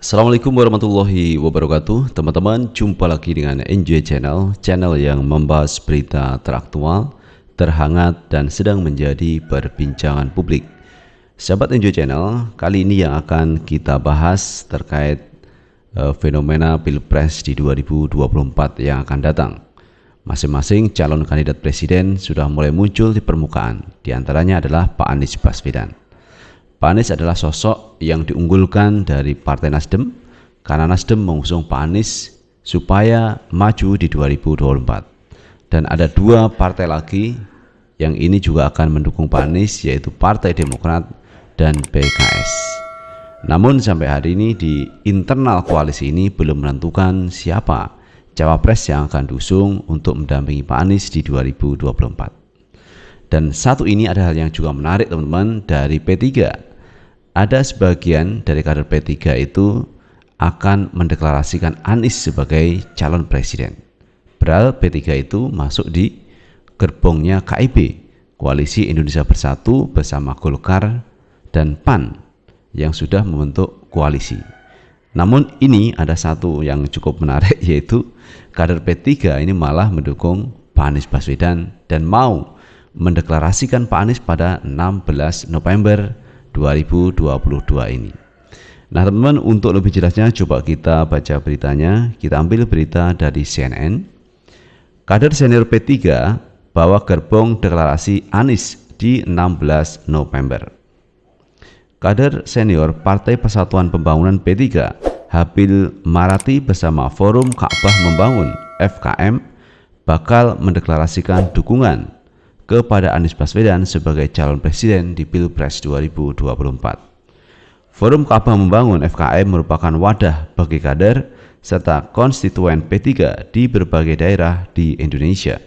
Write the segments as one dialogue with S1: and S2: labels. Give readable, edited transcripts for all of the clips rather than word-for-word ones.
S1: Assalamualaikum warahmatullahi wabarakatuh. Teman-teman, jumpa lagi dengan NJ Channel yang membahas berita teraktual, terhangat, dan sedang menjadi perbincangan publik. Sahabat NJ Channel, kali ini yang akan kita bahas terkait fenomena Pilpres di 2024 yang akan datang. Masing-masing calon kandidat presiden sudah mulai muncul di permukaan, di antaranya adalah Pak Anies Baswedan. Pak Anies adalah sosok yang diunggulkan dari Partai Nasdem karena Nasdem mengusung Pak Anies supaya maju di 2024. Dan ada dua partai lagi yang ini juga akan mendukung Pak Anies, yaitu Partai Demokrat dan PKS. Namun sampai hari ini di internal koalisi ini belum menentukan siapa cawapres yang akan diusung untuk mendampingi Pak Anies di 2024. Dan satu ini ada hal yang juga menarik teman-teman dari P3. Ada sebagian dari kader P3 itu akan mendeklarasikan Anies sebagai calon presiden. Padahal P3 itu masuk di gerbongnya KIB, Koalisi Indonesia Bersatu bersama Golkar dan PAN yang sudah membentuk koalisi. Namun ini ada satu yang cukup menarik, yaitu kader P3 ini malah mendukung Pak Anies Baswedan dan mau mendeklarasikan Pak Anies pada 16 November 2022 ini. Nah teman-teman, untuk lebih jelasnya coba kita baca beritanya. Kita ambil berita dari CNN. Kader senior P3 bawa gerbong deklarasi Anies di 16 November. Kader senior Partai Persatuan Pembangunan P3, Habil Marati bersama Forum Ka'bah Membangun (FKM) bakal mendeklarasikan dukungan kepada Anies Baswedan sebagai calon presiden di Pilpres 2024. Forum Ka'bah Membangun (FKM) merupakan wadah bagi kader serta konstituen P3 di berbagai daerah di Indonesia.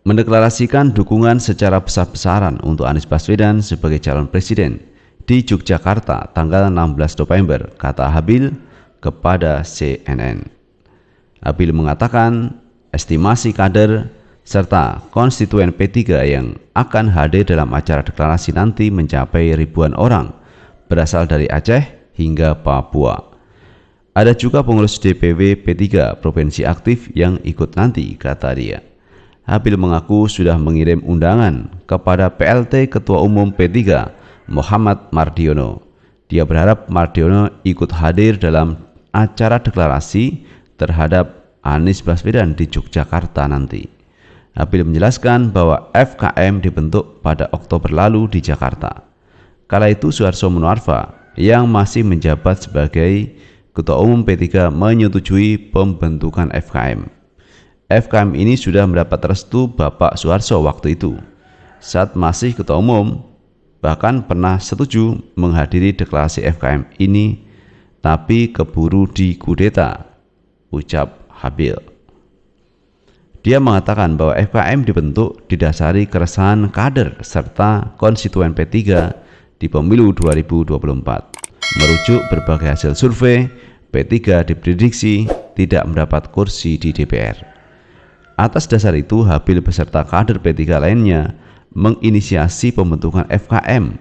S1: Mendeklarasikan dukungan secara besar-besaran untuk Anies Baswedan sebagai calon presiden di Yogyakarta tanggal 16 November, kata Habil kepada CNN. Habil mengatakan estimasi kader serta konstituen P3 yang akan hadir dalam acara deklarasi nanti mencapai ribuan orang berasal dari Aceh hingga Papua. Ada juga pengurus DPW P3 Provinsi aktif yang ikut nanti, kata dia. Habil mengaku sudah mengirim undangan kepada PLT Ketua Umum P3 Muhammad Mardiono. Dia berharap Mardiono ikut hadir dalam acara deklarasi terhadap Anies Baswedan di Yogyakarta nanti. Habil menjelaskan bahwa FKM dibentuk pada Oktober lalu di Jakarta. Kala itu Suharso Monoarfa yang masih menjabat sebagai Ketua Umum P3 menyetujui pembentukan FKM. FKM ini sudah mendapat restu Bapak Suharso waktu itu. Saat masih Ketua Umum, bahkan pernah setuju menghadiri deklarasi FKM ini, tapi keburu dikudeta, ucap Habil. Dia mengatakan bahwa FKM dibentuk didasari keresahan kader serta konstituen P3 di pemilu 2024. Merujuk berbagai hasil survei, P3 diprediksi tidak mendapat kursi di DPR. Atas dasar itu, Habil beserta kader P3 lainnya menginisiasi pembentukan FKM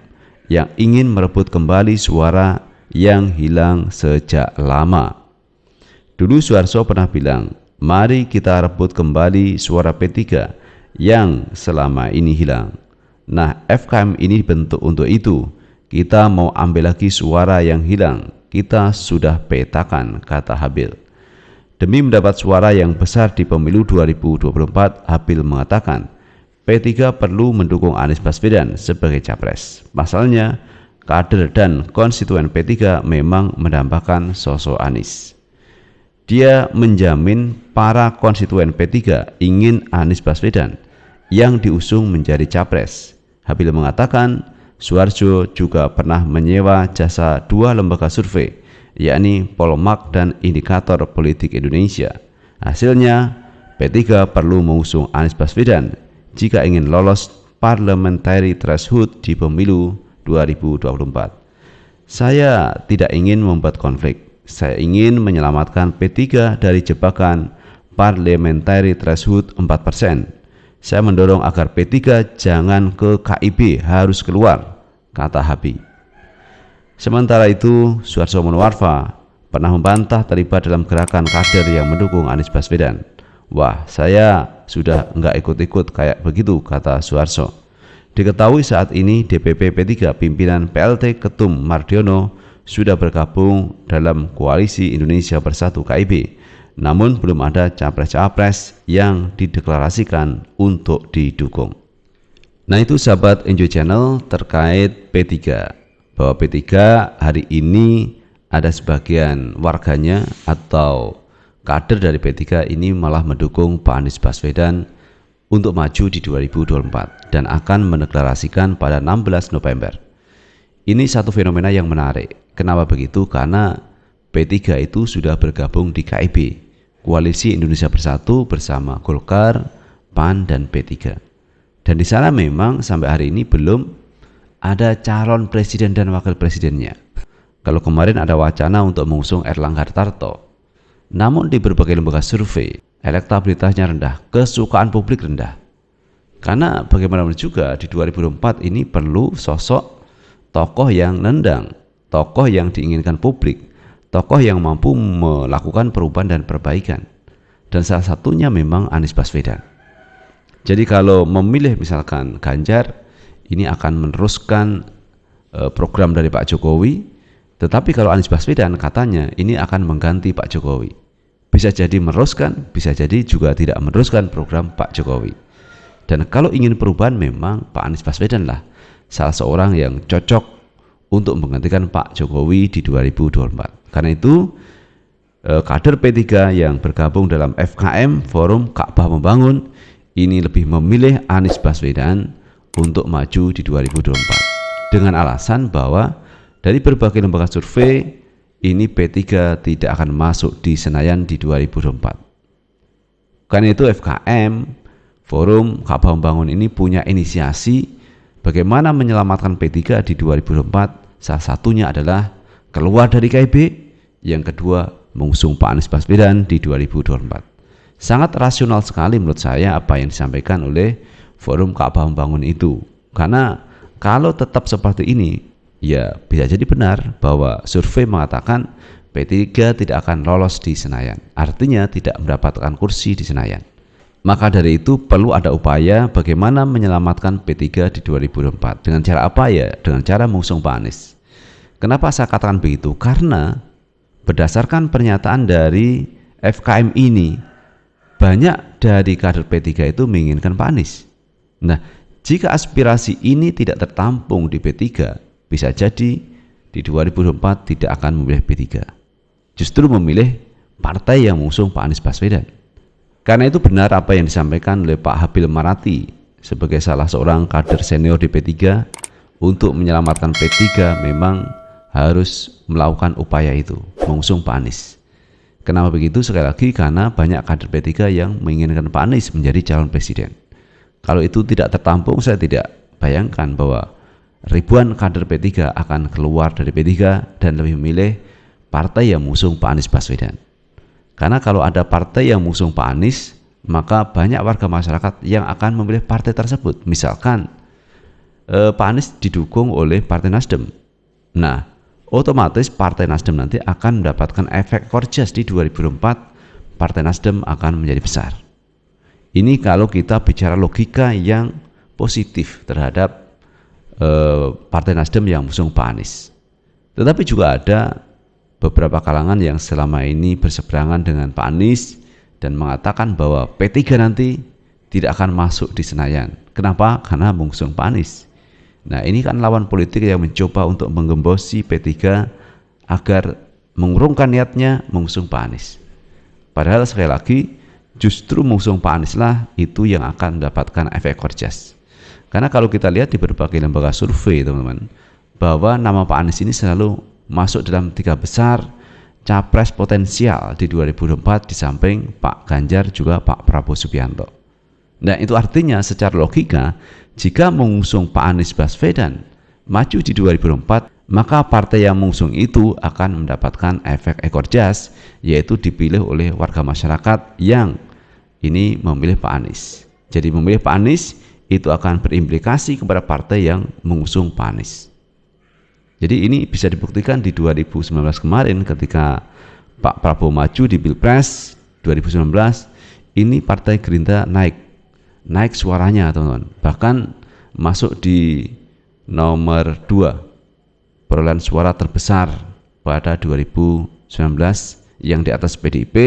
S1: yang ingin merebut kembali suara yang hilang sejak lama. Dulu Suharso pernah bilang, mari kita rebut kembali suara P3 yang selama ini hilang. Nah, FKM ini dibentuk untuk itu. Kita mau ambil lagi suara yang hilang. Kita sudah petakan, kata Habil. Demi mendapat suara yang besar di pemilu 2024, Habil mengatakan P3 perlu mendukung Anies Baswedan sebagai capres. Pasalnya, kader dan konstituen P3 memang mendambakan sosok Anies. Dia menjamin para konstituen P3 ingin Anies Baswedan yang diusung menjadi capres. Habil mengatakan Suharso juga pernah menyewa jasa dua lembaga survei, yakni Polmark dan Indikator Politik Indonesia. Hasilnya, P3 perlu mengusung Anies Baswedan jika ingin lolos parliamentary threshold di pemilu 2024. Saya tidak ingin membuat konflik. Saya ingin menyelamatkan P3 dari jebakan parliamentary threshold 4%. Saya mendorong agar P3 jangan ke KIB, harus keluar, kata Habib. Sementara itu, Suharso Monoarfa pernah membantah terlibat dalam gerakan kader yang mendukung Anies Baswedan. Wah, saya sudah nggak ikut-ikut kayak begitu, kata Suharso. Diketahui saat ini DPP P3 pimpinan PLT Ketum Mardiono sudah bergabung dalam Koalisi Indonesia Bersatu KIB. Namun belum ada capres-capres yang dideklarasikan untuk didukung. Nah, itu sahabat Enjoy Channel terkait P3. Bahwa P3 hari ini ada sebagian warganya atau kader dari P3 ini malah mendukung Pak Anies Baswedan untuk maju di 2024 dan akan mendeklarasikan pada 16 November. Ini satu fenomena yang menarik. Kenapa begitu? Karena P3 itu sudah bergabung di KIB, Koalisi Indonesia Bersatu bersama Golkar, PAN, dan P3. Dan di sana memang sampai hari ini belum ada calon presiden dan wakil presidennya. Kalau kemarin ada wacana untuk mengusung Erlangga Hartarto, namun di berbagai lembaga survei, elektabilitasnya rendah, kesukaan publik rendah. Karena bagaimanapun juga di 2024 ini perlu sosok tokoh yang nendang, tokoh yang diinginkan publik, tokoh yang mampu melakukan perubahan dan perbaikan. Dan salah satunya memang Anies Baswedan. Jadi kalau memilih misalkan Ganjar, ini akan meneruskan program dari Pak Jokowi. Tetapi kalau Anies Baswedan katanya ini akan mengganti Pak Jokowi. Bisa jadi meneruskan, bisa jadi juga tidak meneruskan program Pak Jokowi. Dan kalau ingin perubahan memang Pak Anies Baswedan lah salah seorang yang cocok untuk menggantikan Pak Jokowi di 2024. Karena itu kader P3 yang bergabung dalam FKM Forum Ka'bah Membangun ini lebih memilih Anies Baswedan untuk maju di 2024 dengan alasan bahwa dari berbagai lembaga survei ini P3 tidak akan masuk di Senayan di 2024. Karena itu FKM Forum Ka'bah Membangun ini punya inisiasi bagaimana menyelamatkan P3 di 2024. Salah satunya adalah keluar dari KIB, yang kedua mengusung Pak Anies Baswedan di 2024. Sangat rasional sekali menurut saya apa yang disampaikan oleh Forum Ka'bah Membangun itu. Karena kalau tetap seperti ini, ya bisa jadi benar bahwa survei mengatakan P3 tidak akan lolos di Senayan. Artinya tidak mendapatkan kursi di Senayan. Maka dari itu perlu ada upaya bagaimana menyelamatkan P3 di 2024. Dengan cara apa ya? Dengan cara mengusung Pak Anies. Kenapa saya katakan begitu? Karena berdasarkan pernyataan dari FKM ini, banyak dari kader P3 itu menginginkan Pak Anies. Nah, jika aspirasi ini tidak tertampung di P3, bisa jadi di 2024 tidak akan memilih P3. Justru memilih partai yang mengusung Pak Anies Baswedan. Karena itu benar apa yang disampaikan oleh Pak Habil Marati sebagai salah seorang kader senior di P3, untuk menyelamatkan P3 memang harus melakukan upaya itu, mengusung Pak Anies. Kenapa begitu? Sekali lagi karena banyak kader P3 yang menginginkan Pak Anies menjadi calon presiden. Kalau itu tidak tertampung, saya tidak bayangkan bahwa ribuan kader P3 akan keluar dari P3 dan lebih memilih partai yang mengusung Pak Anies Baswedan. Karena kalau ada partai yang mengusung Pak Anies, maka banyak warga masyarakat yang akan memilih partai tersebut. Misalkan Pak Anies didukung oleh Partai Nasdem. Nah, otomatis Partai Nasdem nanti akan mendapatkan efek ekor jas di 2024, Partai Nasdem akan menjadi besar. Ini kalau kita bicara logika yang positif terhadap Partai Nasdem yang mengusung Pak Anies. Tetapi juga ada beberapa kalangan yang selama ini berseberangan dengan Pak Anies dan mengatakan bahwa P3 nanti tidak akan masuk di Senayan. Kenapa? Karena mengusung Pak Anies. Nah, ini kan lawan politik yang mencoba untuk menggembosi P3 agar mengurungkan niatnya mengusung Pak Anies. Padahal sekali lagi justru mengusung Pak Anies lah itu yang akan mendapatkan efek ekor jas. Karena kalau kita lihat di berbagai lembaga survei, teman-teman, bahwa nama Pak Anies ini selalu masuk dalam 3 besar capres potensial di 2024 di samping Pak Ganjar juga Pak Prabowo Subianto. Nah, itu artinya secara logika jika mengusung Pak Anies Baswedan maju di 2024, maka partai yang mengusung itu akan mendapatkan efek ekor jas, yaitu dipilih oleh warga masyarakat yang ini memilih Pak Anies. Jadi memilih Pak Anies itu akan berimplikasi kepada partai yang mengusung Pak Anies. Jadi ini bisa dibuktikan di 2019 kemarin ketika Pak Prabowo maju di Pilpres 2019, ini Partai Gerindra naik suaranya teman-teman, bahkan masuk di nomor 2 perolehan suara terbesar pada 2019, yang di atas PDIP,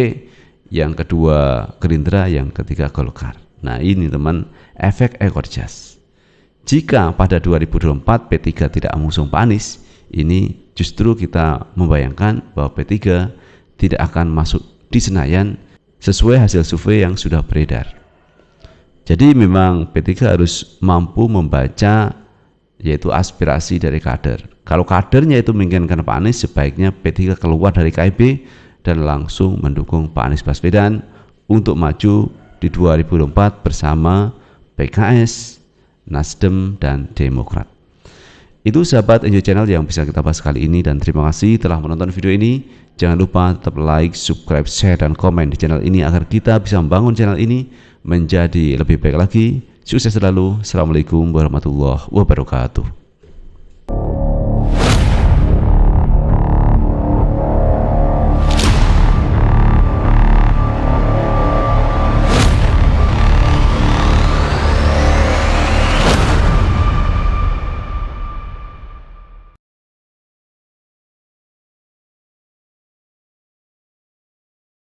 S1: yang kedua Gerindra, yang ketiga Golkar. Nah ini teman, efek ekor jas. Jika pada 2024 P3 tidak mengusung Pak Anies, ini justru kita membayangkan bahwa P3 tidak akan masuk di Senayan sesuai hasil survei yang sudah beredar. Jadi memang P3 harus mampu membaca yaitu aspirasi dari kader. Kalau kadernya itu menginginkan Pak Anies, sebaiknya P3 keluar dari KIB dan langsung mendukung Pak Anies Baswedan untuk maju di 2024 bersama PKS, Nasdem, dan Demokrat. Itu sahabat Enjoy Channel yang bisa kita bahas kali ini, dan terima kasih telah menonton video ini. Jangan lupa tetap like, subscribe, share, dan komen di channel ini agar kita bisa membangun channel ini menjadi lebih baik lagi. Sukses selalu. Assalamualaikum warahmatullahi wabarakatuh.